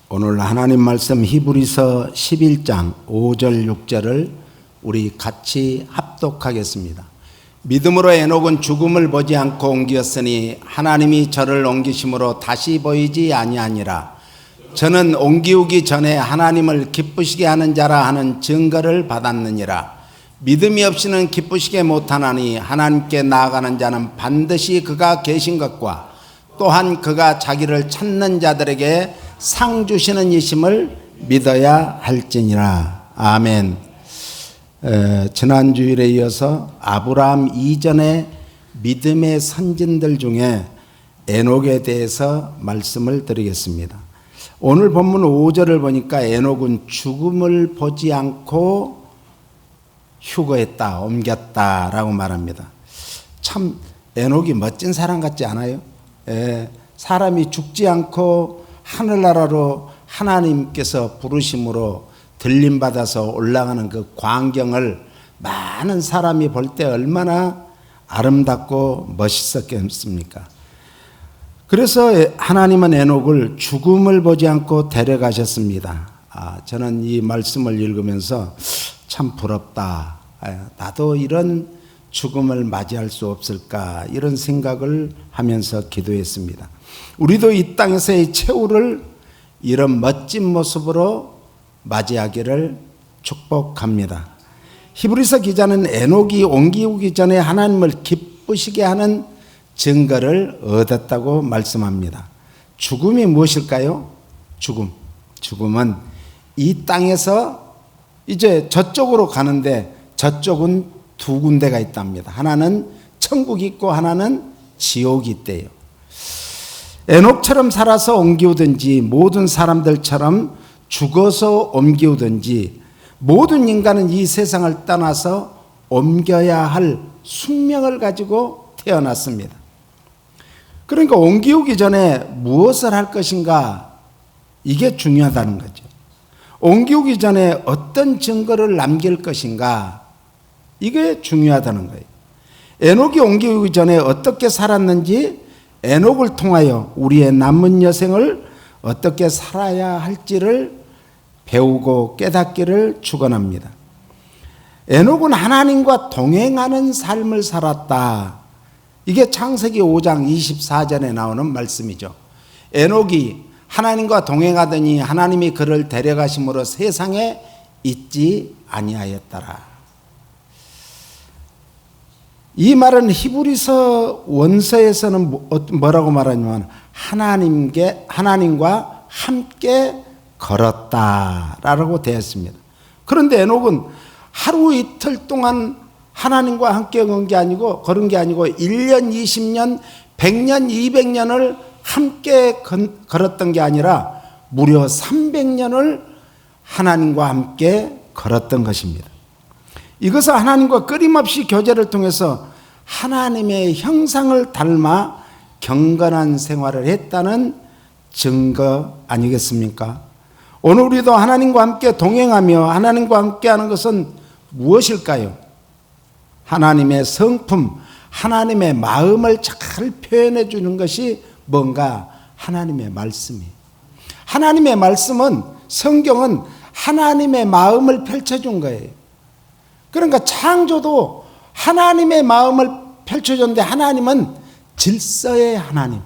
오늘 하나님 말씀 히브리서 11장 5절 6절을 우리 같이 합독하겠습니다. 믿음으로 에녹은 죽음을 보지 않고 옮겼으니 하나님이 저를 옮기심으로 다시 보이지 아니하니라. 저는 옮기우기 전에 하나님을 기쁘시게 하는 자라 하는 증거를 받았느니라. 믿음이 없이는 기쁘시게 못하나니 하나님께 나아가는 자는 반드시 그가 계신 것과 또한 그가 자기를 찾는 자들에게 상 주시는 이심을 믿어야 할지니라. 아멘. 지난 주일에 이어서 아브라함 이전의 믿음의 선진들 중에 에녹에 대해서 말씀을 드리겠습니다. 오늘 본문 5절을 보니까 에녹은 죽음을 보지 않고 휴거했다, 옮겼다라고 말합니다. 참 에녹이 멋진 사람 같지 않아요? 사람이 죽지 않고 하늘나라로 하나님께서 부르심으로 들림받아서 올라가는 그 광경을 많은 사람이 볼 때 얼마나 아름답고 멋있었겠습니까? 그래서 하나님은 에녹을 죽음을 보지 않고 데려가셨습니다. 저는 이 말씀을 읽으면서 참 부럽다. 나도 이런 죽음을 맞이할 수 없을까, 이런 생각을 하면서 기도했습니다. 우리도 이 땅에서의 최후를 이런 멋진 모습으로 맞이하기를 축복합니다. 히브리서 기자는 에녹이 옮기우기 전에 하나님을 기쁘시게 하는 증거를 얻었다고 말씀합니다. 죽음이 무엇일까요? 죽음은 이 땅에서 이제 저쪽으로 가는데 저쪽은 두 군데가 있답니다. 하나는 천국이 있고 하나는 지옥이 있대요. 에녹처럼 살아서 옮기우든지 모든 사람들처럼 죽어서 옮기우든지 모든 인간은 이 세상을 떠나서 옮겨야 할 숙명을 가지고 태어났습니다. 그러니까 옮기우기 전에 무엇을 할 것인가, 이게 중요하다는 거죠. 옮기우기 전에 어떤 증거를 남길 것인가, 이게 중요하다는 거예요. 에녹이 옮기우기 전에 어떻게 살았는지, 에녹을 통하여 우리의 남은 여생을 어떻게 살아야 할지를 배우고 깨닫기를 축원합니다. 에녹은 하나님과 동행하는 삶을 살았다. 이게 창세기 5장 24절에 나오는 말씀이죠. 에녹이 하나님과 동행하더니 하나님이 그를 데려가심으로 세상에 있지 아니하였더라. 이 말은 히브리서 원서에서는 뭐라고 말하냐면 하나님과 함께 걸었다라고 되었습니다. 그런데 에녹은 하루 이틀 동안 하나님과 함께 걸은 게 아니고 1년, 20년, 100년, 200년을 함께 걸었던 게 아니라 무려 300년을 하나님과 함께 걸었던 것입니다. 이것은 하나님과 끊임없이 교제를 통해서 하나님의 형상을 닮아 경건한 생활을 했다는 증거 아니겠습니까? 오늘 우리도 하나님과 함께 동행하며 하나님과 함께 하는 것은 무엇일까요? 하나님의 성품, 하나님의 마음을 잘 표현해 주는 것이 뭔가? 하나님의 말씀이에요. 하나님의 말씀은, 성경은 하나님의 마음을 펼쳐준 거예요. 그러니까 창조도 하나님의 마음을 펼쳐줬는데 하나님은 질서의 하나님.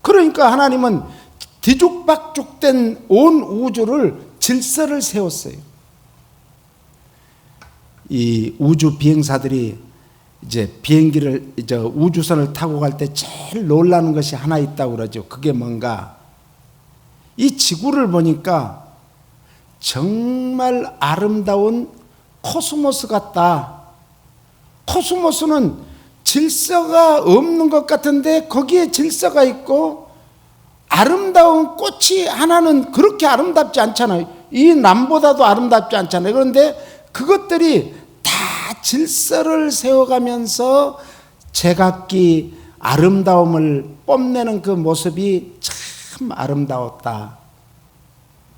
그러니까 하나님은 뒤죽박죽된 온 우주를 질서를 세웠어요. 이 우주 비행사들이 이제 비행기를 우주선을 타고 갈 때 제일 놀라는 것이 하나 있다고 그러죠. 그게 뭔가? 이 지구를 보니까 정말 아름다운 코스모스 같다. 코스모스는 질서가 없는 것 같은데 거기에 질서가 있고, 아름다운 꽃이 하나는 그렇게 아름답지 않잖아요. 이 남보다도 아름답지 않잖아요. 그런데 그것들이 다 질서를 세워가면서 제각기 아름다움을 뽐내는 그 모습이 참 아름다웠다.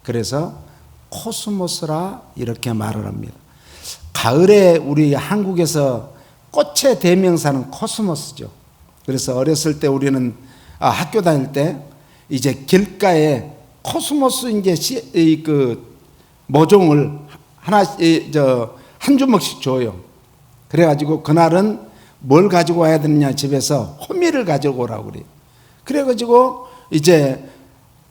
그래서 코스모스라 이렇게 말을 합니다. 가을에 우리 한국에서 꽃의 대명사는 코스모스죠. 그래서 어렸을 때 우리는 학교 다닐 때 이제 길가에 코스모스 이제 그 모종을 하나 한 주먹씩 줘요. 그래가지고 그날은 뭘 가지고 와야 되느냐, 집에서 호미를 가지고 오라고 그래요. 그래가지고 이제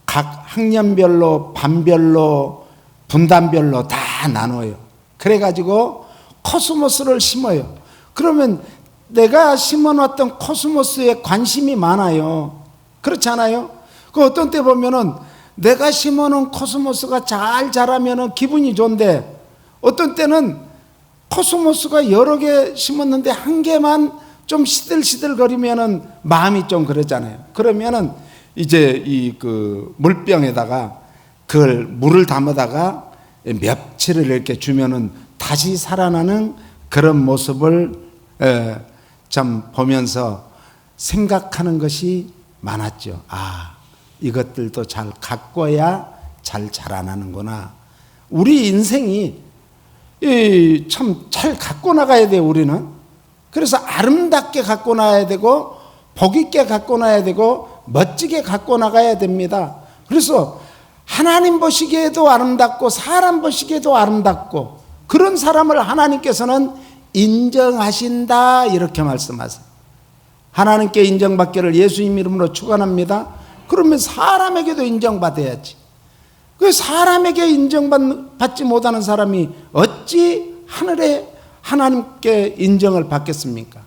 각 학년별로, 반별로, 분단별로 다 나눠요. 그래가지고 코스모스를 심어요. 그러면 내가 심어놨던 코스모스에 관심이 많아요. 그렇지 않아요? 그 어떤 때 보면은 내가 심어놓은 코스모스가 잘 자라면은 기분이 좋은데, 어떤 때는 코스모스가 여러 개 심었는데 한 개만 좀 시들시들거리면은 마음이 좀 그러잖아요. 그러면은 이제 이 그 물병에다가 그걸 물을 담아다가 며칠을 이렇게 주면은 다시 살아나는 그런 모습을 참 보면서 생각하는 것이 많았죠. 아, 이것들도 잘 가꿔야 잘 자라나는구나. 우리 인생이 참 잘 갖고 나가야 돼요, 우리는. 그래서 아름답게 갖고 나가야 되고, 복있게 갖고 나가야 되고, 멋지게 갖고 나가야 됩니다. 그래서 하나님 보시기에도 아름답고 사람 보시기에도 아름답고, 그런 사람을 하나님께서는 인정하신다, 이렇게 말씀하세요. 하나님께 인정받기를 예수님 이름으로 축원합니다. 그러면 사람에게도 인정받아야지. 그 사람에게 인정받지 못하는 사람이 어찌 하늘에 하나님께 인정을 받겠습니까?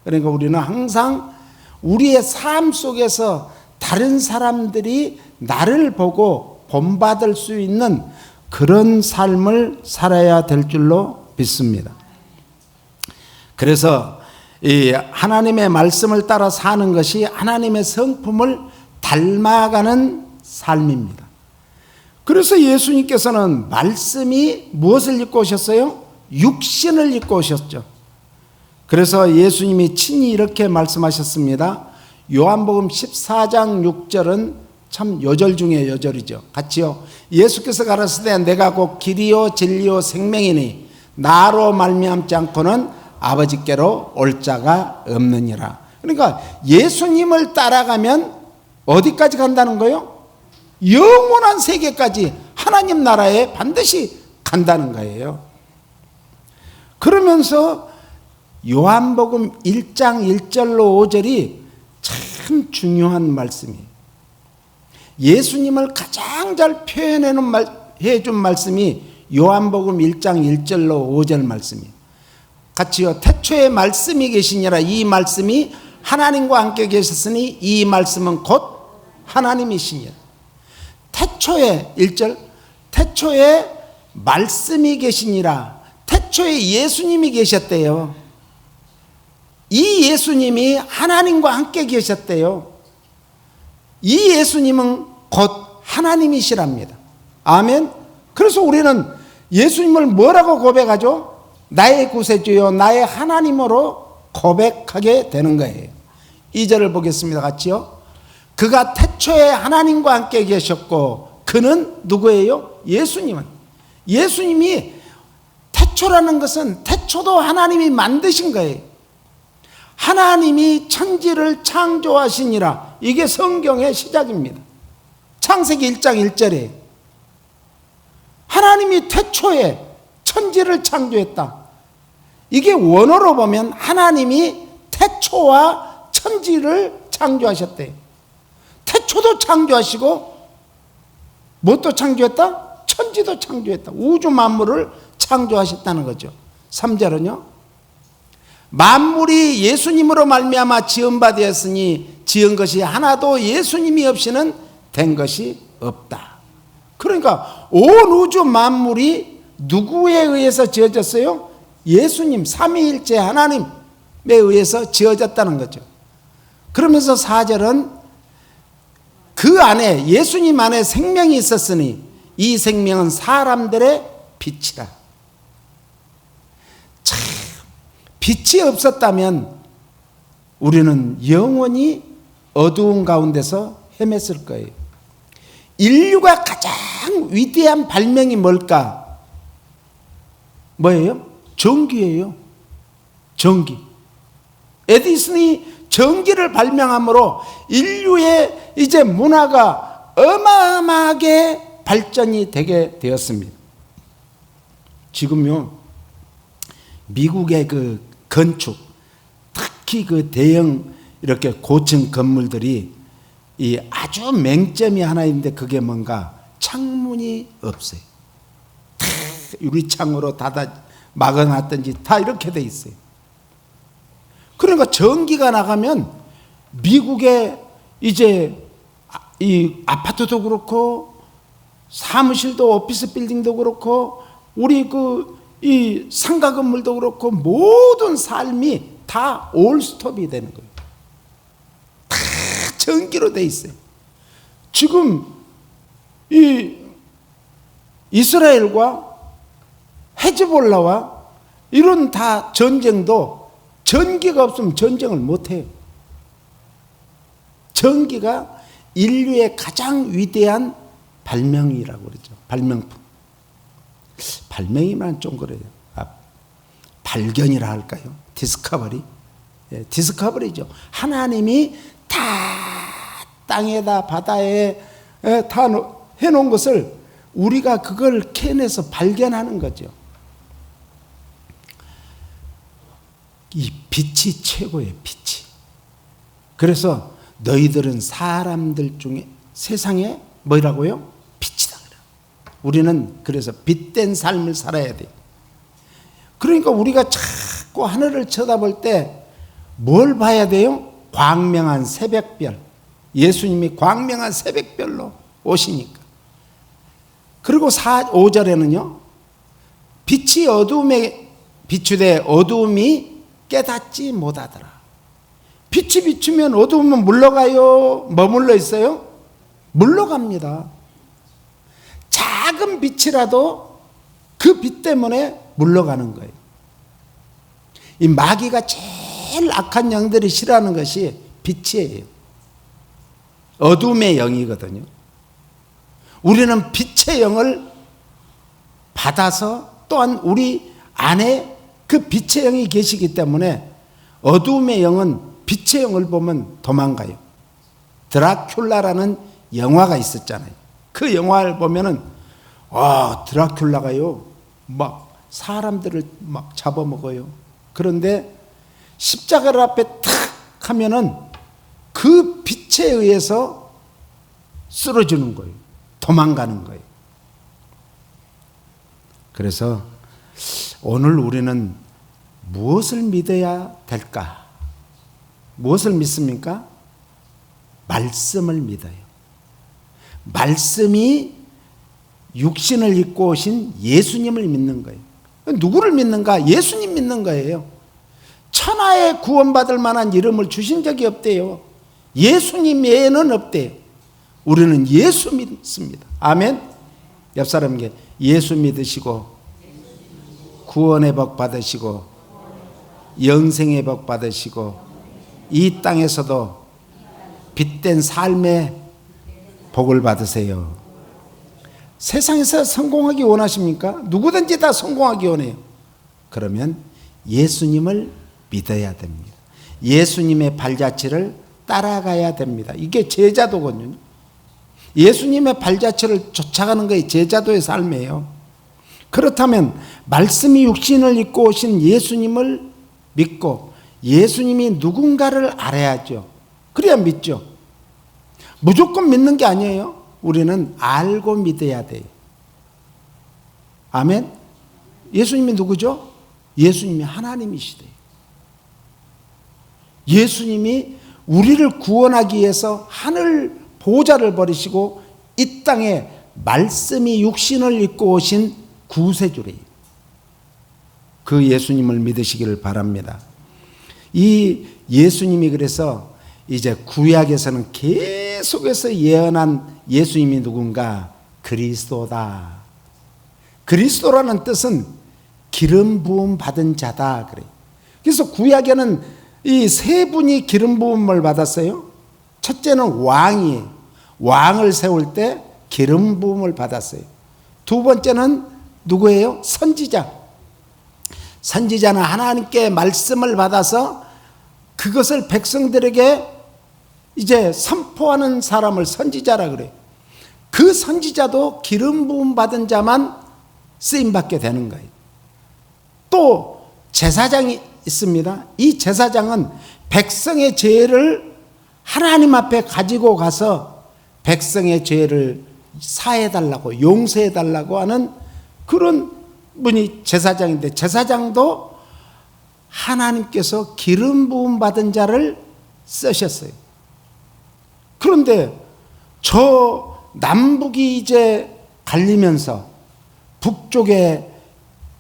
그러니까 우리는 항상 우리의 삶 속에서 다른 사람들이 나를 보고 본받을 수 있는 그런 삶을 살아야 될 줄로 믿습니다. 그래서 이 하나님의 말씀을 따라 사는 것이 하나님의 성품을 닮아가는 삶입니다. 그래서 예수님께서는 말씀이 무엇을 입고 오셨어요? 육신을 입고 오셨죠. 그래서 예수님이 친히 이렇게 말씀하셨습니다. 요한복음 14장 6절은 참 요절 중에 요절이죠. 같이요. 예수께서 가라사대 내가 곧 길이요 진리요 생명이니 나로 말미암지 않고는 아버지께로 올 자가 없느니라. 그러니까 예수님을 따라가면 어디까지 간다는 거예요? 영원한 세계까지 하나님 나라에 반드시 간다는 거예요. 그러면서 요한복음 1장 1절로 5절이 참 중요한 말씀이에요. 예수님을 가장 잘 해준 말씀이 요한복음 1장 1절로 5절 말씀이에요. 같이요. 태초에 말씀이 계시니라. 이 말씀이 하나님과 함께 계셨으니 이 말씀은 곧 하나님이시니라. 태초에 1절, 태초에 말씀이 계시니라. 태초에 예수님이 계셨대요. 이 예수님이 하나님과 함께 계셨대요. 이 예수님은 곧 하나님이시랍니다. 아멘. 그래서 우리는 예수님을 뭐라고 고백하죠? 나의 구세주요 나의 하나님으로 고백하게 되는 거예요. 2절을 보겠습니다. 같이요. 그가 태초에 하나님과 함께 계셨고 그는 누구예요? 예수님은. 예수님이 태초라는 것은 태초도 하나님이 만드신 거예요. 하나님이 천지를 창조하시니라. 이게 성경의 시작입니다. 창세기 1장 1절에 하나님이 태초에 천지를 창조했다. 이게 원어로 보면 하나님이 태초와 천지를 창조하셨대요. 태초도 창조하시고 무엇도 창조했다? 천지도 창조했다. 우주 만물을 창조하셨다는 거죠. 3절은요. 만물이 예수님으로 말미암아 지은 바 되었으니 지은 것이 하나도 예수님이 없이는 된 것이 없다. 그러니까 온 우주 만물이 누구에 의해서 지어졌어요? 예수님, 삼위일체 하나님에 의해서 지어졌다는 거죠. 그러면서 4절은 그 안에 예수님 안에 생명이 있었으니 이 생명은 사람들의 빛이라. 참 빛이 없었다면 우리는 영원히 어두운 가운데서 헤맸을 거예요. 인류가 가장 위대한 발명이 뭘까? 뭐예요? 전기예요. 전기. 에디슨이 전기를 발명함으로 인류의 이제 문화가 어마어마하게 발전이 되게 되었습니다. 지금요, 미국의 그 건축, 특히 그 대형 이렇게 고층 건물들이 이 아주 맹점이 하나 있는데 그게 뭔가 창문이 없어요. 다 유리창으로 닫아 막아놨든지 다 이렇게 돼 있어요. 그러니까 전기가 나가면 미국의 이제 이 아파트도 그렇고 사무실도 오피스 빌딩도 그렇고 우리 그 이 상가 건물도 그렇고 모든 삶이 다 올스톱이 되는 거예요. 다 전기로 돼 있어요. 지금 이 이스라엘과 헤즈볼라와 이런 다 전쟁도 전기가 없으면 전쟁을 못 해요. 전기가 인류의 가장 위대한 발명이라고 그러죠. 발명품. 발명이만 좀 그래요. 발견이라 할까요? 디스커버리. 예, 디스커버리죠. 하나님이 다 땅에다 바다에 다 해놓은 것을 우리가 그걸 캐내서 발견하는 거죠. 이 빛이 최고예요. 빛이. 그래서 너희들은 사람들 중에 세상에 뭐라고요? 빛이다. 우리는 그래서 빛된 삶을 살아야 돼요. 그러니까 우리가 자꾸 하늘을 쳐다볼 때 뭘 봐야 돼요? 광명한 새벽별. 예수님이 광명한 새벽별로 오시니까. 그리고 5절에는요. 빛이 어두움에 비추되 어두움이 깨닫지 못하더라. 빛이 비추면 어두우면 물러가요? 머물러 있어요? 물러갑니다. 작은 빛이라도 그 빛 때문에 물러가는 거예요. 이 마귀가 제일 악한 영들이 싫어하는 것이 빛이에요. 어둠의 영이거든요. 우리는 빛의 영을 받아서 또한 우리 안에 그 빛의 영이 계시기 때문에 어둠의 영은 빛의 영을 보면 도망가요. 드라큘라라는 영화가 있었잖아요. 그 영화를 보면은 드라큘라가요 막 사람들을 막 잡아먹어요. 그런데 십자가를 앞에 탁 하면은 그 빛에 의해서 쓰러지는 거예요. 도망가는 거예요. 그래서 오늘 우리는 무엇을 믿어야 될까? 무엇을 믿습니까? 말씀을 믿어요. 말씀이 육신을 입고 오신 예수님을 믿는 거예요. 누구를 믿는가? 예수님 믿는 거예요. 천하에 구원받을 만한 이름을 주신 적이 없대요. 예수님 외에는 없대요. 우리는 예수 믿습니다. 아멘. 옆 사람에게 예수 믿으시고 구원의 복 받으시고 영생의 복 받으시고 이 땅에서도 빛된 삶의 복을 받으세요. 세상에서 성공하기 원하십니까? 누구든지 다 성공하기 원해요. 그러면 예수님을 믿어야 됩니다. 예수님의 발자취를 따라가야 됩니다. 이게 제자도거든요. 예수님의 발자취를 쫓아가는 것이 제자도의 삶이에요. 그렇다면 말씀이 육신을 입고 오신 예수님을 믿고 예수님이 누군가를 알아야죠. 그래야 믿죠. 무조건 믿는 게 아니에요. 우리는 알고 믿어야 돼요. 아멘. 예수님이 누구죠? 예수님이 하나님이시대요. 예수님이 우리를 구원하기 위해서 하늘 보좌를 버리시고 이 땅에 말씀이 육신을 입고 오신 구세주래요. 그 예수님을 믿으시기를 바랍니다. 이 예수님이 그래서 이제 구약에서는 계속해서 예언한 예수님이 누군가? 그리스도다. 그리스도라는 뜻은 기름 부음 받은 자다 그래요. 그래서 구약에는 이 세 분이 기름 부음을 받았어요. 첫째는 왕이에요. 왕을 세울 때 기름 부음을 받았어요. 두 번째는 누구예요? 선지자. 선지자는 하나님께 말씀을 받아서 그것을 백성들에게 이제 선포하는 사람을 선지자라 그래요. 그 선지자도 기름 부음 받은 자만 쓰임 받게 되는 거예요. 또 제사장이 있습니다. 이 제사장은 백성의 죄를 하나님 앞에 가지고 가서 백성의 죄를 사해달라고, 용서해달라고 하는 그런 분이 제사장인데, 제사장도 하나님께서 기름 부음 받은 자를 쓰셨어요. 그런데 저 남북이 이제 갈리면서 북쪽에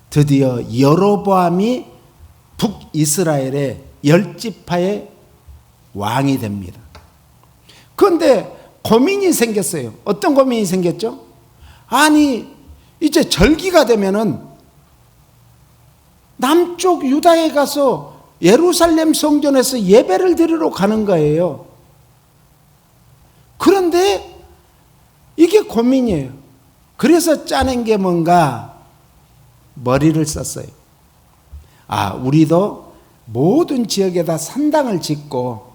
드디어 여로보암이 북이스라엘의 10지파의 왕이 됩니다. 그런데 고민이 생겼어요. 어떤 고민이 생겼죠? 아니, 이제 절기가 되면은 남쪽 유다에 가서 예루살렘 성전에서 예배를 드리러 가는 거예요. 그런데 이게 고민이에요. 그래서 짜낸 게 뭔가 머리를 썼어요. 우리도 모든 지역에다 산당을 짓고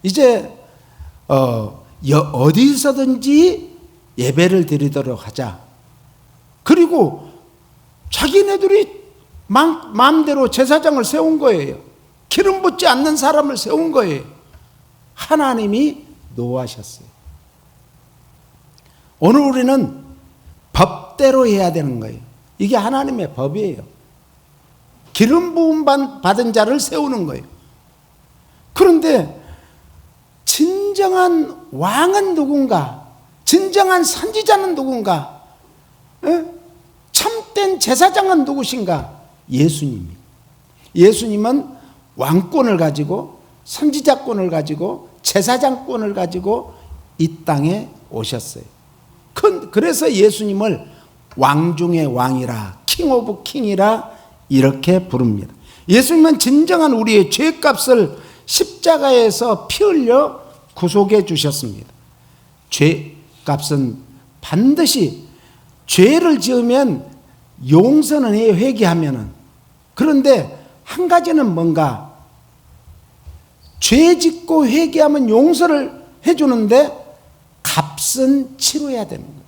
이제 어디서든지 예배를 드리도록 하자. 그리고 자기네들이 마음대로 제사장을 세운 거예요. 기름 붓지 않는 사람을 세운 거예요. 하나님이 노하셨어요. 오늘 우리는 법대로 해야 되는 거예요. 이게 하나님의 법이에요. 기름 부음 받은 자를 세우는 거예요. 그런데 진정한 왕은 누군가? 진정한 선지자는 누군가? 참된 제사장은 누구신가? 예수님입니다. 예수님은 왕권을 가지고 선지자권을 가지고 제사장권을 가지고 이 땅에 오셨어요. 그래서 예수님을 왕 중의 왕이라, 킹 오브 킹이라 이렇게 부릅니다. 예수님은 진정한 우리의 죄값을 십자가에서 피 흘려 구속해 주셨습니다. 죄값은 반드시, 죄를 지으면 용서는 해요, 회개하면은. 그런데 한 가지는 뭔가, 죄 짓고 회개하면 용서를 해주는데 값은 치러야 되는 거예요.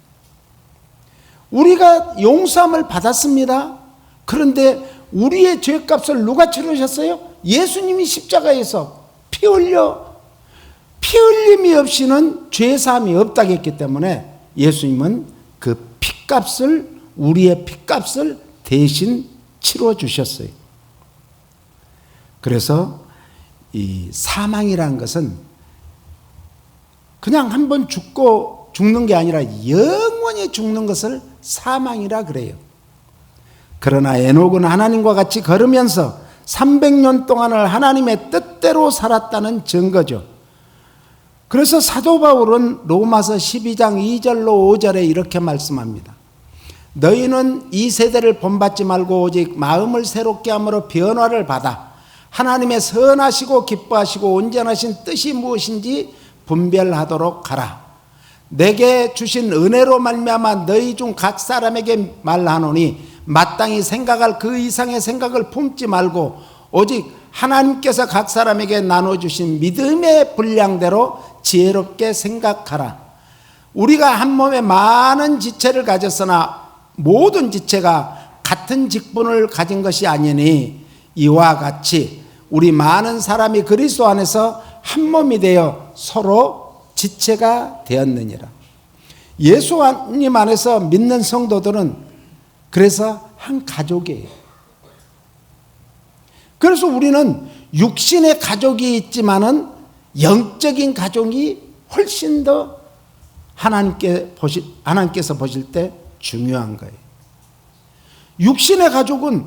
우리가 용서함을 받았습니다. 그런데 우리의 죄값을 누가 치르셨어요? 예수님이 십자가에서 피 흘림이 없이는 죄사함이 없다고 했기 때문에 예수님은 그 피값을, 우리의 피값을 대신 치러 주셨어요. 그래서 이 사망이라는 것은 그냥 한 번 죽는 게 아니라 영원히 죽는 것을 사망이라 그래요. 그러나 에녹은 하나님과 같이 걸으면서 300년 동안을 하나님의 뜻대로 살았다는 증거죠. 그래서 사도 바울은 로마서 12장 2절로 5절에 이렇게 말씀합니다. 너희는 이 세대를 본받지 말고 오직 마음을 새롭게 함으로 변화를 받아 하나님의 선하시고 기뻐하시고 온전하신 뜻이 무엇인지 분별하도록 하라. 내게 주신 은혜로 말미암아 너희 중 각 사람에게 말하노니 마땅히 생각할 그 이상의 생각을 품지 말고 오직 하나님께서 각 사람에게 나눠주신 믿음의 분량대로 지혜롭게 생각하라. 우리가 한 몸에 많은 지체를 가졌으나 모든 지체가 같은 직분을 가진 것이 아니니 이와 같이 우리 많은 사람이 그리스도 안에서 한 몸이 되어 서로 지체가 되었느니라. 예수님 안에서 믿는 성도들은 그래서 한 가족이에요. 그래서 우리는 육신의 가족이 있지만은 영적인 가족이 훨씬 더 하나님께서 보실 때 중요한 거예요. 육신의 가족은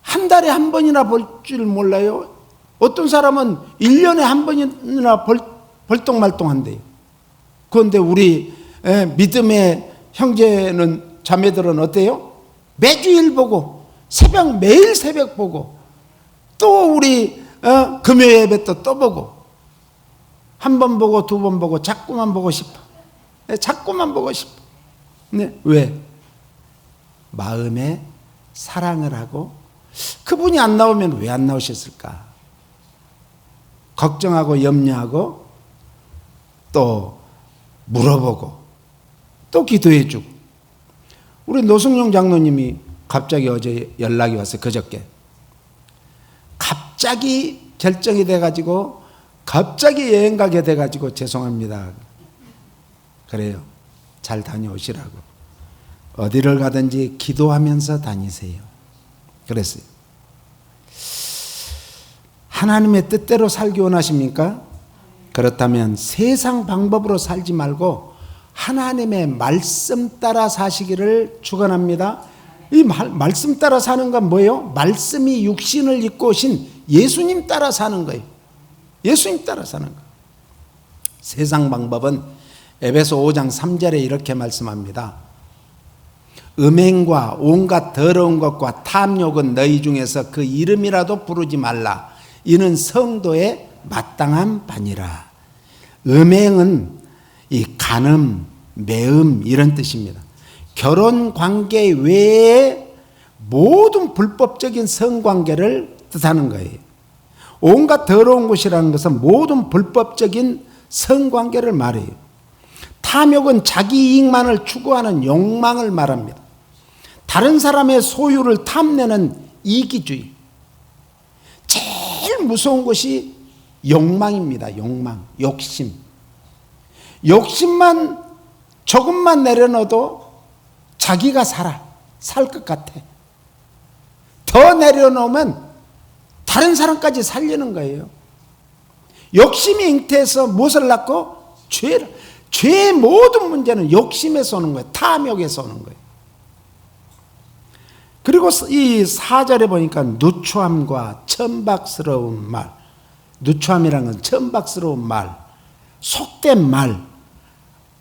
한 달에 한 번이나 볼 줄 몰라요. 어떤 사람은 1년에 한 번이나 벌떡말떡한대요. 그런데 우리 믿음의 형제는, 자매들은 어때요? 매주일 보고 매일 새벽 보고 또 우리 금요 예배 또 보고 한 번 보고 두 번 보고 자꾸만 보고 싶어. 자꾸만 보고 싶어. 네, 왜? 마음에 사랑을 하고 그분이 안 나오면 왜 안 나오셨을까? 걱정하고 염려하고 또 물어보고 또 기도해 주고. 우리 노승용 장로님이 갑자기 어제 연락이 왔어요. 그저께. 갑자기 결정이 돼가지고 갑자기 여행 가게 돼가지고 죄송합니다. 그래요. 잘 다녀오시라고. 어디를 가든지 기도하면서 다니세요. 그랬어요. 하나님의 뜻대로 살기 원하십니까? 그렇다면 세상 방법으로 살지 말고 하나님의 말씀 따라 사시기를 축원합니다. 이 말씀 따라 사는 건 뭐예요? 말씀이 육신을 입고 오신 예수님 따라 사는 거예요. 예수님 따라 사는 거예요. 세상 방법은 에베소 5장 3절에 이렇게 말씀합니다. 음행과 온갖 더러운 것과 탐욕은 너희 중에서 그 이름이라도 부르지 말라. 이는 성도의 마땅한 바니라. 음행은 이 간음, 매음 이런 뜻입니다. 결혼 관계 외에 모든 불법적인 성관계를 뜻하는 거예요. 온갖 더러운 것이라는 것은 모든 불법적인 성관계를 말해요. 탐욕은 자기 이익만을 추구하는 욕망을 말합니다. 다른 사람의 소유를 탐내는 이기주의. 제일 무서운 것이 욕망입니다. 욕망, 욕심. 욕심만 조금만 내려놓어도 자기가 살 것 같아. 더 내려놓으면 다른 사람까지 살리는 거예요. 욕심이 잉태해서 무엇을 낳고? 죄를. 죄의 모든 문제는 욕심에서 오는 거예요. 탐욕에서 오는 거예요. 그리고 이 4절에 보니까 누추함과 천박스러운 말. 누추함이라는 건 천박스러운 말, 속된 말,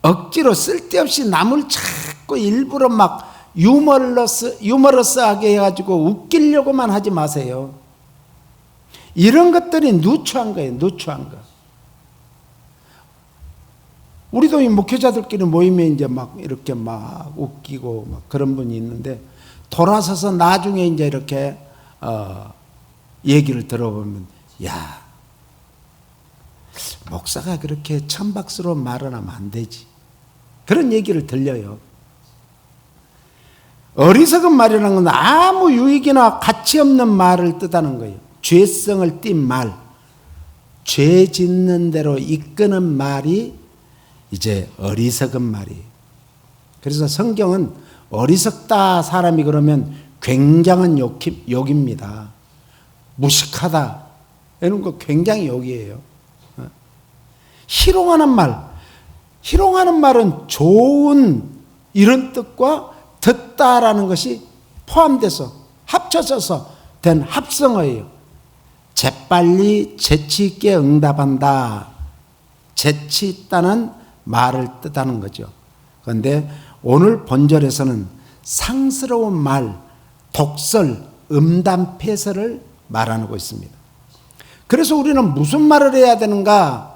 억지로 쓸데없이 남을 자꾸 일부러 막 유머러스하게 해가지고 웃기려고만 하지 마세요. 이런 것들이 누추한 거예요. 누추한 거. 우리도 이 목회자들끼리 모이면 이제 막 이렇게 막 웃기고 막 그런 분이 있는데 돌아서서 나중에 이제 이렇게 얘기를 들어보면 야, 목사가 그렇게 천박스러운 말을 하면 안 되지. 그런 얘기를 들려요. 어리석은 말이라는 건 아무 유익이나 가치 없는 말을 뜻하는 거예요. 죄성을 띤 말, 죄 짓는 대로 이끄는 말이 이제 어리석은 말이에요. 그래서 성경은 어리석다 사람이 그러면 굉장한 욕입니다. 무식하다 이런 거 굉장히 욕이에요. 희롱하는 말은 좋은 이런 뜻과 듣다라는 것이 포함돼서 합쳐져서 된 합성어예요. 재빨리 재치 있게 응답한다. 재치 있다는 말을 뜻하는 거죠. 그런데 오늘 본절에서는 상스러운 말, 독설, 음담패설을 말하고 있습니다. 그래서 우리는 무슨 말을 해야 되는가?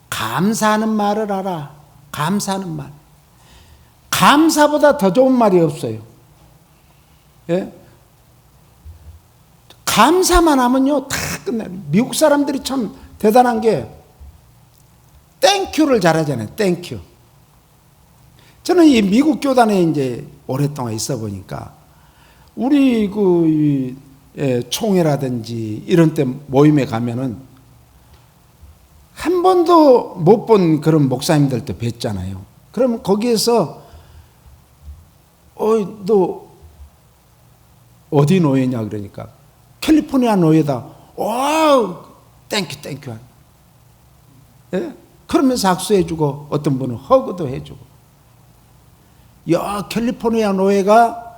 감사하는 말을 하라. 감사하는 말. 감사보다 더 좋은 말이 없어요. 예? 감사만 하면요 다 끝나요. 미국 사람들이 참 대단한 게 땡큐를 잘하잖아요. 땡큐. 저는 이 미국 교단에 이제 오랫동안 있어 보니까 우리 총회라든지 이런 때 모임에 가면은 한 번도 못 본 그런 목사님들도 뵀잖아요. 그럼 거기에서 너 어디 노예냐 그러니까 캘리포니아 노예다. 와우, 땡큐. 예? 그러면서 악수해주고 어떤 분은 허그도 해주고. 야, 캘리포니아 노예가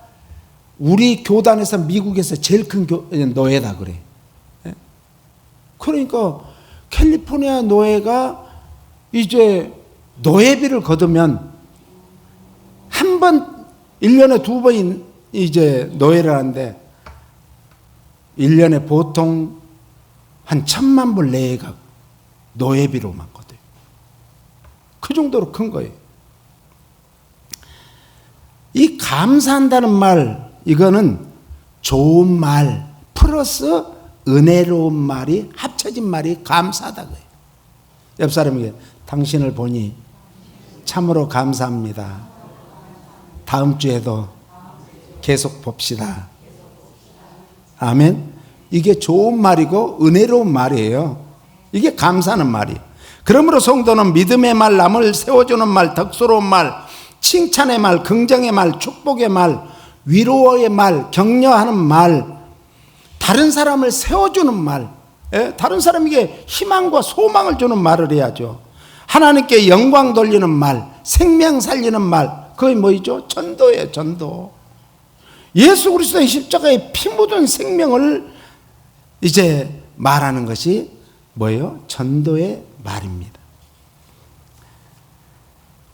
우리 교단에서 미국에서 제일 큰 노예다 그래. 예? 그러니까 캘리포니아 노예가 이제 노예비를 거두면 한 번, 1년에 2번 이제 노예를 하는데 1년에 보통 한 1,000만 불 내가 노예비로만 거둬요. 그 정도로 큰 거예요. 이 감사한다는 말, 이거는 좋은 말 플러스 은혜로운 말이 합쳐진 말이 감사하다 그래요. 옆 사람에게 당신을 보니 참으로 감사합니다. 다음 주에도 계속 봅시다. 아멘. 이게 좋은 말이고 은혜로운 말이에요. 이게 감사하는 말이에요. 그러므로 성도는 믿음의 말, 남을 세워주는 말, 덕스러운 말, 칭찬의 말, 긍정의 말, 축복의 말, 위로의 말, 격려하는 말, 다른 사람을 세워주는 말, 다른 사람에게 희망과 소망을 주는 말을 해야죠. 하나님께 영광 돌리는 말, 생명 살리는 말, 그게 뭐죠? 전도예요. 전도. 예수 그리스도의 십자가에 피 묻은 생명을 이제 말하는 것이 뭐예요? 전도의 말입니다.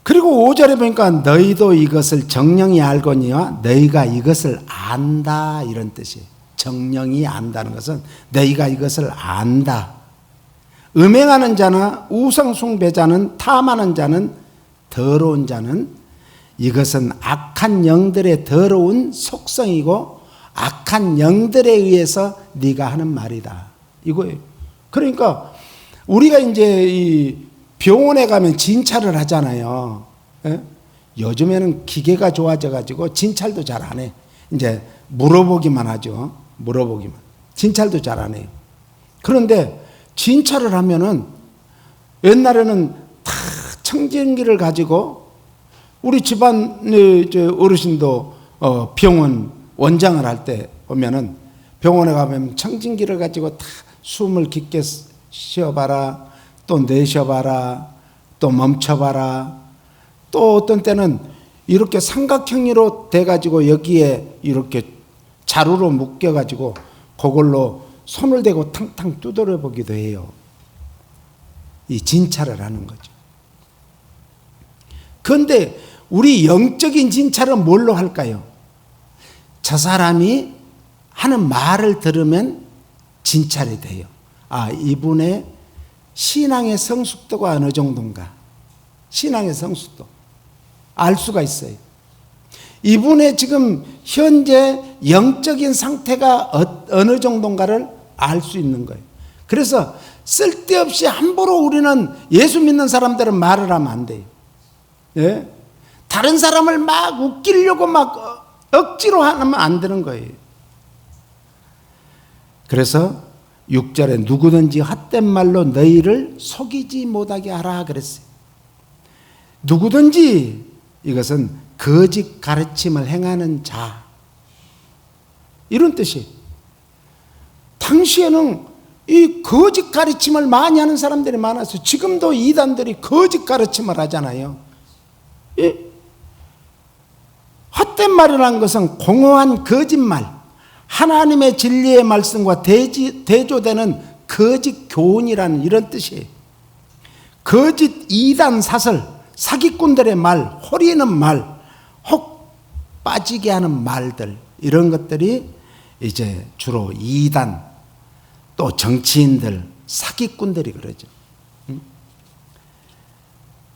그리고 5절에 보니까 너희도 이것을 정령이 알거니와 너희가 이것을 안다, 이런 뜻이에요. 정령이 안다는 것은 너희가 이것을 안다. 음행하는 자나 우상숭배자는, 탐하는 자는, 더러운 자는 이것은 악한 영들의 더러운 속성이고 악한 영들에 의해서 네가 하는 말이다, 이거예요. 그러니까 우리가 이제 이 병원에 가면 진찰을 하잖아요. 요즘에는 기계가 좋아져 가지고 진찰도 잘 안 해. 이제 물어보기만 하죠. 물어보기만. 진찰도 잘 안 해요. 그런데 진찰을 하면은 옛날에는 다 청진기를 가지고 우리 집안 어르신도 병원 원장을 할 때 보면은 병원에 가면 청진기를 가지고 다 숨을 깊게 쉬어봐라, 또 내쉬어봐라, 또 멈춰봐라, 또 어떤 때는 이렇게 삼각형으로 돼가지고 여기에 이렇게 자루로 묶여가지고 그걸로 손을 대고 탕탕 두드려 보기도 해요. 이 진찰을 하는 거죠. 그런데 우리 영적인 진찰은 뭘로 할까요? 저 사람이 하는 말을 들으면 진찰이 돼요. 아, 이분의 신앙의 성숙도가 어느 정도인가. 신앙의 성숙도 알 수가 있어요. 이분의 지금 현재 영적인 상태가 어느 정도인가를 알 수 있는 거예요. 그래서 쓸데없이 함부로 우리는 예수 믿는 사람들은 말을 하면 안 돼요. 예? 다른 사람을 막 웃기려고 막 억지로 하면 안 되는 거예요. 그래서 6절에 누구든지 헛된 말로 너희를 속이지 못하게 하라 그랬어요. 누구든지, 이것은 거짓 가르침을 행하는 자, 이런 뜻이에요. 당시에는 이 거짓 가르침을 많이 하는 사람들이 많았어요. 지금도 이단들이 거짓 가르침을 하잖아요. 이 헛된 말이라는 것은 공허한 거짓말, 하나님의 진리의 말씀과 대조되는 거짓 교훈이라는 이런 뜻이에요. 거짓 이단 사설, 사기꾼들의 말, 호리는 말, 혹 빠지게 하는 말들, 이런 것들이 이제 주로 이단, 또 정치인들, 사기꾼들이 그러죠.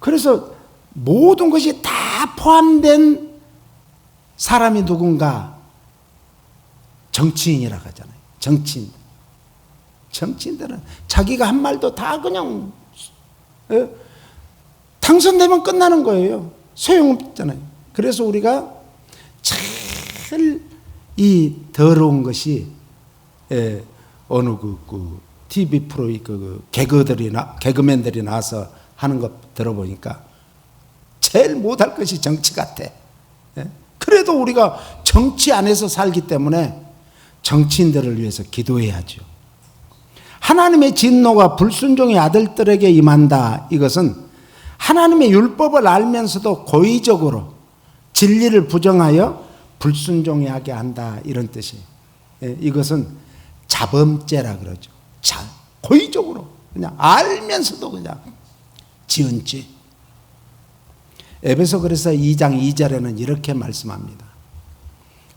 그래서 모든 것이 다 포함된 사람이 누군가? 정치인이라고 하잖아요. 정치인. 정치인들은 자기가 한 말도 다 그냥 당선되면 끝나는 거예요. 소용없잖아요. 그래서 우리가 제일 이 더러운 것이 어느 TV 프로 개그맨들이 나와서 하는 거 들어보니까 제일 못할 것이 정치 같아. 그래도 우리가 정치 안에서 살기 때문에 정치인들을 위해서 기도해야죠. 하나님의 진노가 불순종의 아들들에게 임한다. 이것은 하나님의 율법을 알면서도 고의적으로 진리를 부정하여 불순종하게 한다, 이런 뜻이에요. 이것은 자범죄라 그러죠. 고의적으로 그냥 알면서도 그냥 지은 죄. 에베소 그래서 2장 2절에는 이렇게 말씀합니다.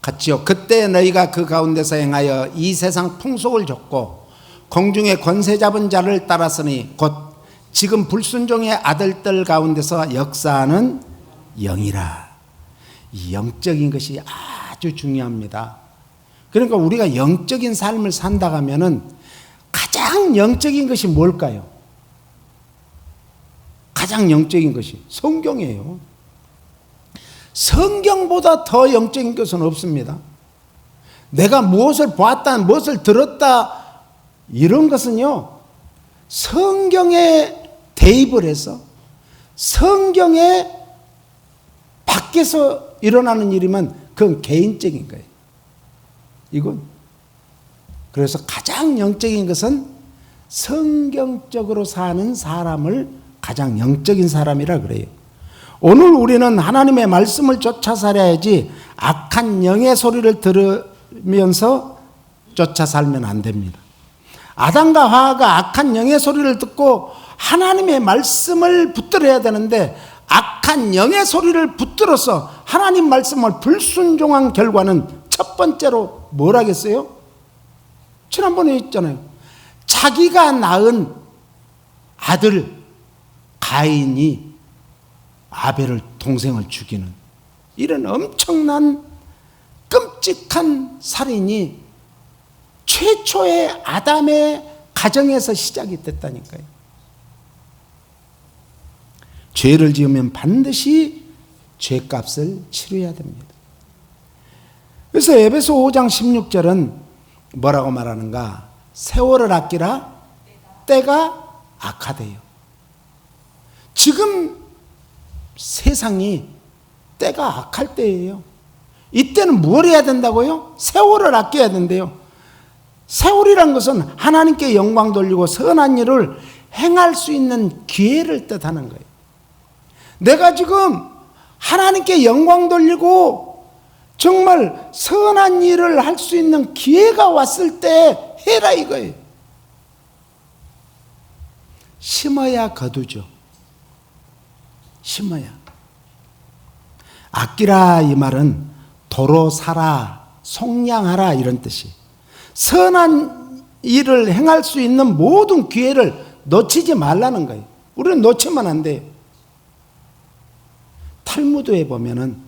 같이요. 그때 너희가 그 가운데서 행하여 이 세상 풍속을 좇고 공중의 권세 잡은 자를 따랐으니 곧 지금 불순종의 아들들 가운데서 역사하는 영이라. 이 영적인 것이 아주 중요합니다. 그러니까 우리가 영적인 삶을 산다 하면은 가장 영적인 것이 뭘까요? 가장 영적인 것이 성경이에요. 성경보다 더 영적인 것은 없습니다. 내가 무엇을 보았다, 무엇을 들었다, 이런 것은요, 성경에 대입을 해서 성경에 밖에서 일어나는 일이면 그건 개인적인 거예요. 이건. 그래서 가장 영적인 것은 성경적으로 사는 사람을 가장 영적인 사람이라 그래요. 오늘 우리는 하나님의 말씀을 쫓아 살아야지 악한 영의 소리를 들으면서 쫓아 살면 안 됩니다. 아담과 하와가 악한 영의 소리를 듣고 하나님의 말씀을 붙들어야 되는데 악한 영의 소리를 붙들어서 하나님 말씀을 불순종한 결과는 첫 번째로 뭘 하겠어요? 지난번에 했잖아요. 자기가 낳은 아들 가인이 아벨을 동생을 죽이는 이런 엄청난 끔찍한 살인이 최초의 아담의 가정에서 시작이 됐다니까요. 죄를 지으면 반드시 죄값을 치러야 됩니다. 그래서 에베소 5장 16절은 뭐라고 말하는가? 세월을 아끼라 때가 악하대요. 지금 세상이 때가 악할 때예요. 이때는 뭘 해야 된다고요? 세월을 아껴야 된대요. 세월이란 것은 하나님께 영광 돌리고 선한 일을 행할 수 있는 기회를 뜻하는 거예요. 내가 지금 하나님께 영광 돌리고 정말 선한 일을 할 수 있는 기회가 왔을 때 해라 이거예요. 심어야 거두죠. 심어야. 아끼라 이 말은 도로 살아, 속량하라 이런 뜻이. 선한 일을 행할 수 있는 모든 기회를 놓치지 말라는 거예요. 우리는 놓치면 안 돼요. 탈무드에 보면은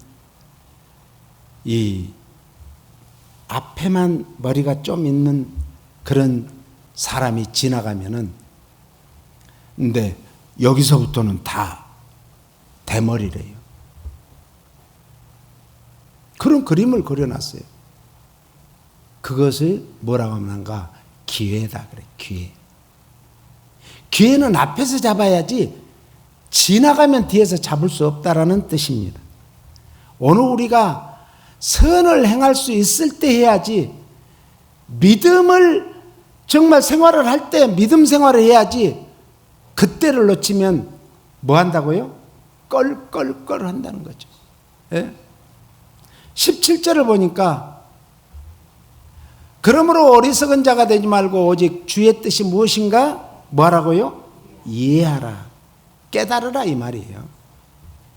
이 앞에만 머리가 좀 있는 그런 사람이 지나가면은 근데 여기서부터는 다 대머리래요. 그런 그림을 그려놨어요. 그것을 뭐라고 하는가? 기회다 그래. 기회. 기회는 앞에서 잡아야지 지나가면 뒤에서 잡을 수 없다라는 뜻입니다. 오늘 우리가 선을 행할 수 있을 때 해야지, 믿음을 정말 생활을 할 때 믿음 생활을 해야지, 그때를 놓치면 뭐 한다고요? 껄껄껄 한다는 거죠. 예? 17절을 보니까 그러므로 어리석은 자가 되지 말고 오직 주의 뜻이 무엇인가 뭐 하라고요? 이해하라, 깨달으라 이 말이에요.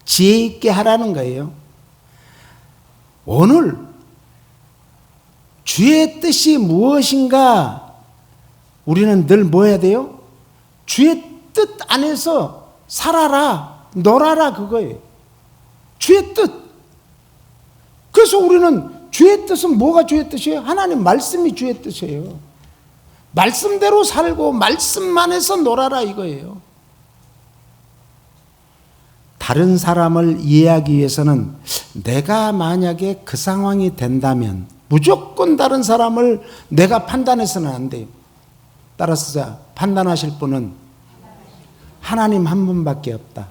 지혜 있게 하라는 거예요. 오늘 주의 뜻이 무엇인가 우리는 늘 뭐 해야 돼요? 주의 뜻 안에서 살아라, 놀아라 그거예요. 주의 뜻. 그래서 우리는 주의 뜻은 뭐가 주의 뜻이에요? 하나님 말씀이 주의 뜻이에요. 말씀대로 살고 말씀만 해서 놀아라 이거예요. 다른 사람을 이해하기 위해서는 내가 만약에 그 상황이 된다면 무조건 다른 사람을 내가 판단해서는 안 돼요. 따라서 판단하실 분은 하나님 한 분밖에 없다.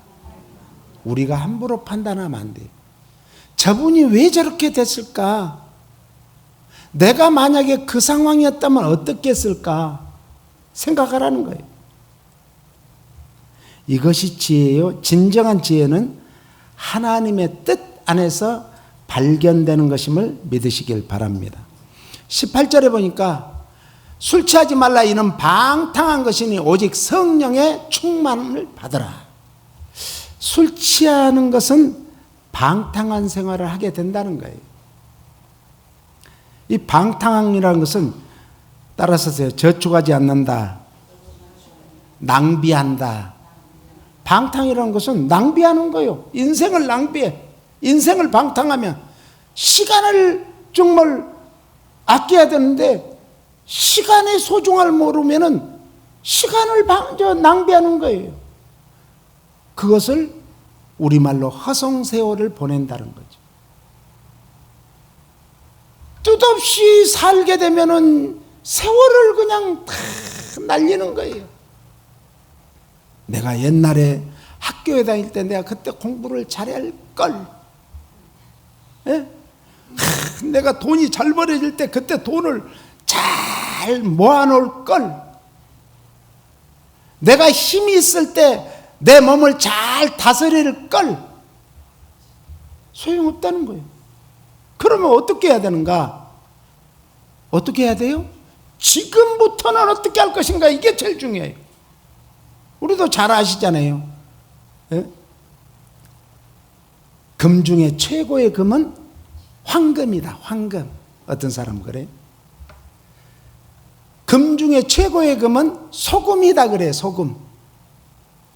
우리가 함부로 판단하면 안 돼요. 저분이 왜 저렇게 됐을까? 내가 만약에 그 상황이었다면 어떻게 했을까? 생각하라는 거예요. 이것이 지혜예요. 진정한 지혜는 하나님의 뜻 안에서 발견되는 것임을 믿으시길 바랍니다. 18절에 보니까 술 취하지 말라 이는 방탕한 것이니 오직 성령의 충만을 받으라. 술 취하는 것은 방탕한 생활을 하게 된다는 거예요. 이 방탕이라는 것은 따라서 저축하지 않는다, 낭비한다. 방탕이라는 것은 낭비하는 거예요. 인생을 낭비해. 인생을 방탕하면 시간을 정말 아껴야 되는데 시간의 소중함을 모르면은 시간을 낭비하는 거예요. 그것을 우리말로 허송세월을 보낸다는 거죠. 뜻없이 살게 되면은 세월을 그냥 다 날리는 거예요. 내가 옛날에 학교에 다닐 때 내가 그때 공부를 잘할 걸. 예? 내가 돈이 잘 벌어질 때 그때 돈을 잘 모아놓을 걸. 내가 힘이 있을 때 내 몸을 잘 다스릴 걸. 소용없다는 거예요. 그러면 어떻게 해야 되는가? 어떻게 해야 돼요? 지금부터는 어떻게 할 것인가? 이게 제일 중요해요. 우리도 잘 아시잖아요. 예? 금 중에 최고의 금은 황금이다. 황금. 어떤 사람은 그래요? 금 중에 최고의 금은 소금이다 그래요. 소금.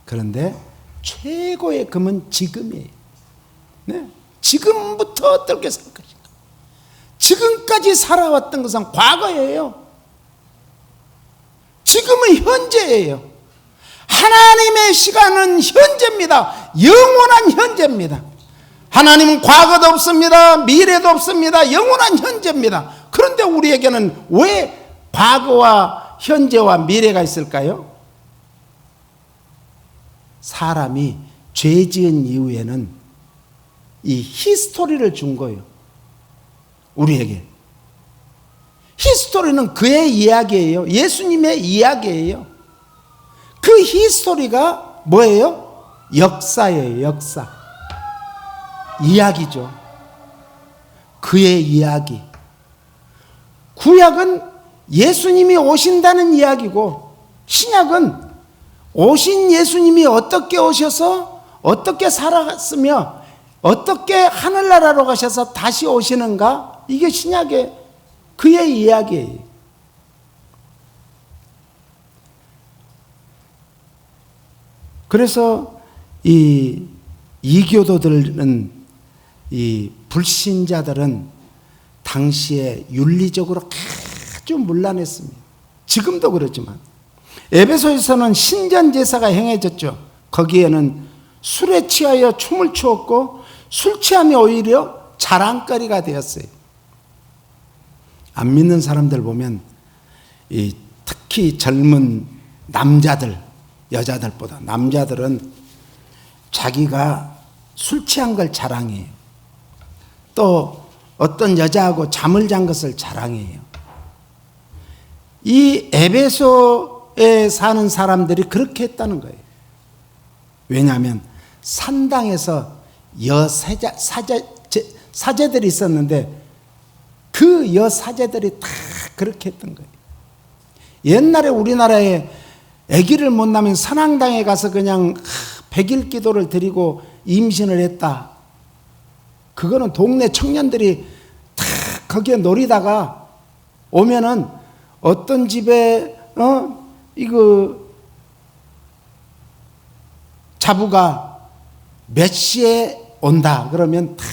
그런데 최고의 금은 지금이에요. 네? 지금부터 어떻게 살 것인가? 지금까지 살아왔던 것은 과거예요. 지금은 현재예요. 하나님의 시간은 현재입니다. 영원한 현재입니다. 하나님은 과거도 없습니다. 미래도 없습니다. 영원한 현재입니다. 그런데 우리에게는 왜 과거와 현재와 미래가 있을까요? 사람이 죄 지은 이후에는 이 히스토리를 준 거예요. 우리에게. 히스토리는 그의 이야기예요. 예수님의 이야기예요. 그 히스토리가 뭐예요? 역사예요. 역사. 이야기죠. 그의 이야기. 구약은 예수님이 오신다는 이야기고, 신약은 오신 예수님이 어떻게 오셔서 어떻게 살았으며 어떻게 하늘나라로 가셔서 다시 오시는가? 이게 신약의 그의 이야기예요. 그래서 이 이교도들은, 이 불신자들은 당시에 윤리적으로 아주 문란했습니다. 지금도 그렇지만 에베소에서는 신전제사가 행해졌죠. 거기에는 술에 취하여 춤을 추었고 술 취함이 오히려 자랑거리가 되었어요. 안 믿는 사람들 보면 특히 젊은 남자들, 여자들보다 남자들은 자기가 술 취한 걸 자랑해요. 또 어떤 여자하고 잠을 잔 것을 자랑해요. 이 에베소에 사는 사람들이 그렇게 했다는 거예요. 왜냐하면 산당에서 사제들이 있었는데 그 여사제들이 다 그렇게 했던 거예요. 옛날에 우리나라에 아기를 못 낳으면 선앙당에 가서 그냥 100일 기도를 드리고 임신을 했다. 그거는 동네 청년들이 다 거기에 놀이다가 오면은 어떤 집에 이거 자부가 몇 시에 온다 그러면 다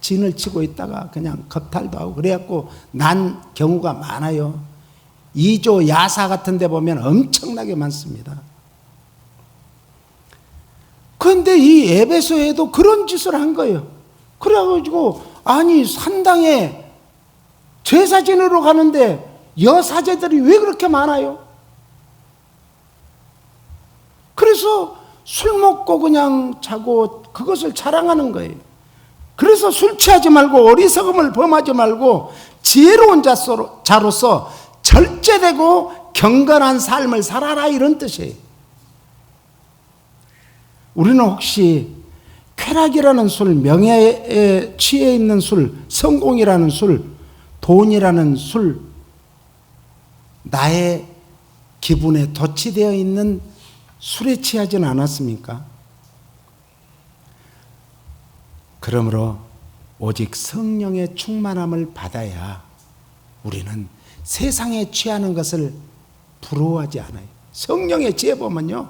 진을 치고 있다가 그냥 겁탈도 하고 그래갖고 난 경우가 많아요. 2조 야사 같은 데 보면 엄청나게 많습니다. 그런데 이 에베소에도 그런 짓을 한 거예요. 그래가지고 아니 산당에 제사 지내러 가는데 여사제들이 왜 그렇게 많아요? 그래서 술 먹고 그냥 자고 그것을 자랑하는 거예요. 그래서 술 취하지 말고 어리석음을 범하지 말고 지혜로운 자로서 절제되고 경건한 삶을 살아라, 이런 뜻이에요. 우리는 혹시 쾌락이라는 술, 명예에 취해 있는 술, 성공이라는 술, 돈이라는 술, 나의 기분에 도취되어 있는 술에 취하지는 않았습니까? 그러므로 오직 성령의 충만함을 받아야 우리는 세상에 취하는 것을 부러워하지 않아요. 성령의 지혜 보면요,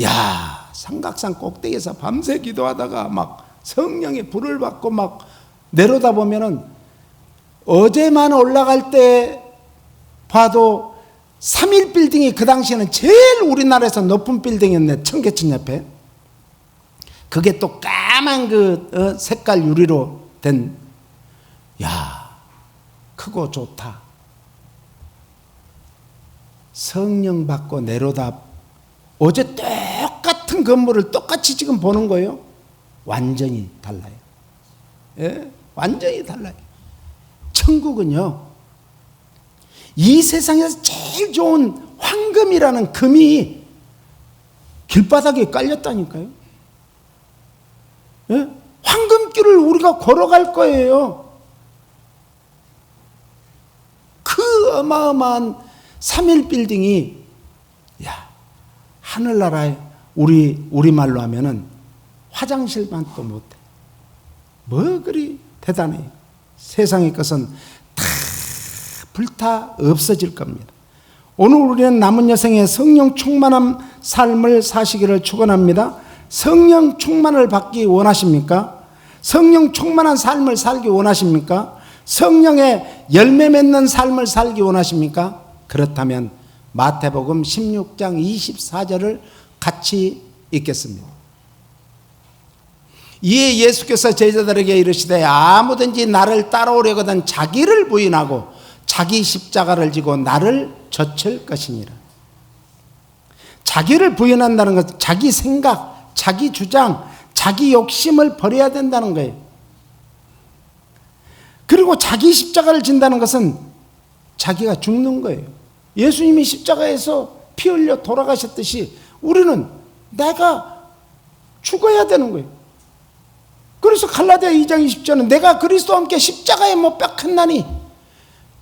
야, 삼각산 꼭대기에서 밤새 기도하다가 막 성령의 불을 받고 막 내려다 보면은 어제만 올라갈 때 봐도 3일 빌딩이 그 당시에는 제일 우리나라에서 높은 빌딩이었네. 청계천 옆에. 그게 또 까만 그 색깔 유리로 된, 야, 크고 좋다. 성령 받고 내려다 어제 똑같은 건물을 똑같이 지금 보는 거예요. 완전히 달라요. 예? 완전히 달라요. 천국은요, 이 세상에서 제일 좋은 황금이라는 금이 길바닥에 깔렸다니까요. 예? 황금길을 우리가 걸어갈 거예요. 그 어마어마한 3일 빌딩이, 야, 하늘나라에 우리말로 하면은 화장실만 또 못해. 뭐 그리 대단해요. 세상의 것은 다 불타 없어질 겁니다. 오늘 우리는 남은 여생에 성령 충만한 삶을 사시기를 축원합니다. 성령 충만을 받기 원하십니까? 성령 충만한 삶을 살기 원하십니까? 성령의 열매 맺는 삶을 살기 원하십니까? 그렇다면 마태복음 16장 24절을 같이 읽겠습니다. 이에 예수께서 제자들에게 이르시되 아무든지 나를 따라오려거든 자기를 부인하고 자기 십자가를 지고 나를 좇을 것이니라. 자기를 부인한다는 것은 자기 생각, 자기 주장, 자기 욕심을 버려야 된다는 거예요. 그리고 자기 십자가를 진다는 것은 자기가 죽는 거예요. 예수님이 십자가에서 피 흘려 돌아가셨듯이 우리는 내가 죽어야 되는 거예요. 그래서 갈라디아 2장 20절은 내가 그리스도와 함께 십자가에 못 박혔나니,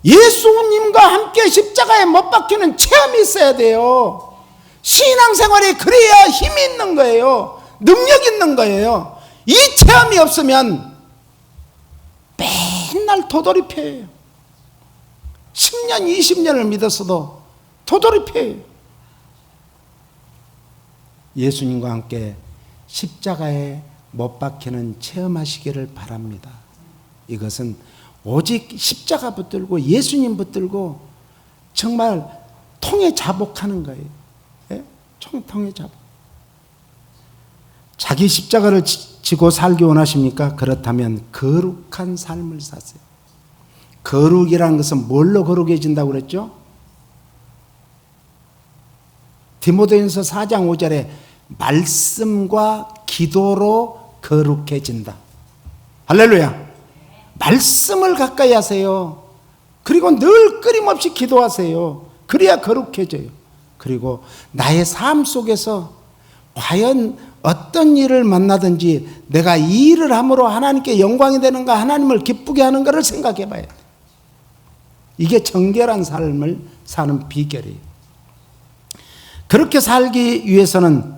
예수님과 함께 십자가에 못 박히는 체험이 있어야 돼요. 신앙생활이 그래야 힘이 있는 거예요. 능력 있는 거예요. 이 체험이 없으면 맨날 도돌이표예요. 10년 20년을 믿었어도 도돌이표예요. 예수님과 함께 십자가에 못 박히는 체험하시기를 바랍니다. 이것은 오직 십자가 붙들고 예수님 붙들고 정말 통에 자복하는 거예요. 예? 통에 자복. 자기 십자가를 지고 살기 원하십니까? 그렇다면 거룩한 삶을 사세요. 거룩이라는 것은 뭘로 거룩해진다고 그랬죠? 디모데전서 4장 5절에 말씀과 기도로 거룩해진다. 할렐루야. 말씀을 가까이 하세요. 그리고 늘 끊임없이 기도하세요. 그래야 거룩해져요. 그리고 나의 삶 속에서 과연 어떤 일을 만나든지 내가 이 일을 함으로 하나님께 영광이 되는가, 하나님을 기쁘게 하는가를 생각해 봐야 돼요. 이게 정결한 삶을 사는 비결이에요. 그렇게 살기 위해서는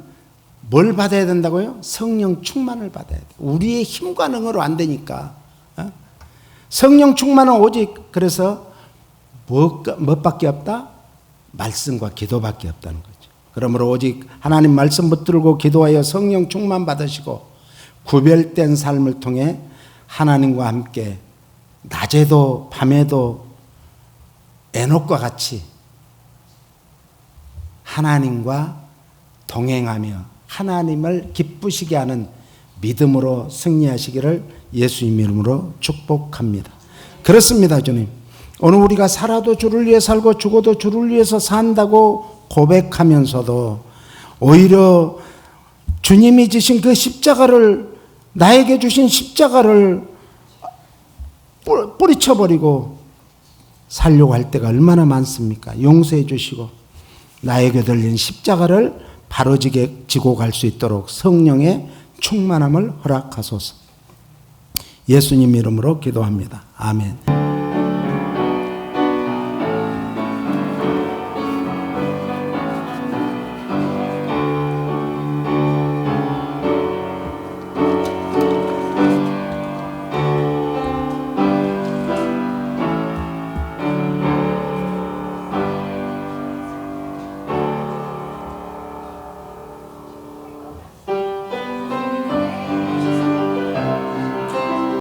뭘 받아야 된다고요? 성령 충만을 받아야 돼요. 우리의 힘과 능으로 안 되니까. 성령 충만은 오직 그래서 무엇밖에 없다? 말씀과 기도밖에 없다는 거죠. 그러므로 오직 하나님 말씀 붙들고 기도하여 성령 충만 받으시고 구별된 삶을 통해 하나님과 함께 낮에도 밤에도 에녹과 같이 하나님과 동행하며 하나님을 기쁘시게 하는 믿음으로 승리하시기를 예수님 이름으로 축복합니다. 그렇습니다, 주님. 오늘 우리가 살아도 주를 위해 살고 죽어도 주를 위해서 산다고 고백하면서도 오히려 주님이 지신 그 십자가를, 나에게 주신 십자가를 뿌리쳐버리고 살려고 할 때가 얼마나 많습니까? 용서해 주시고 나에게 들린 십자가를 바로지게 지고 갈 수 있도록 성령의 충만함을 허락하소서. 예수님 이름으로 기도합니다. 아멘.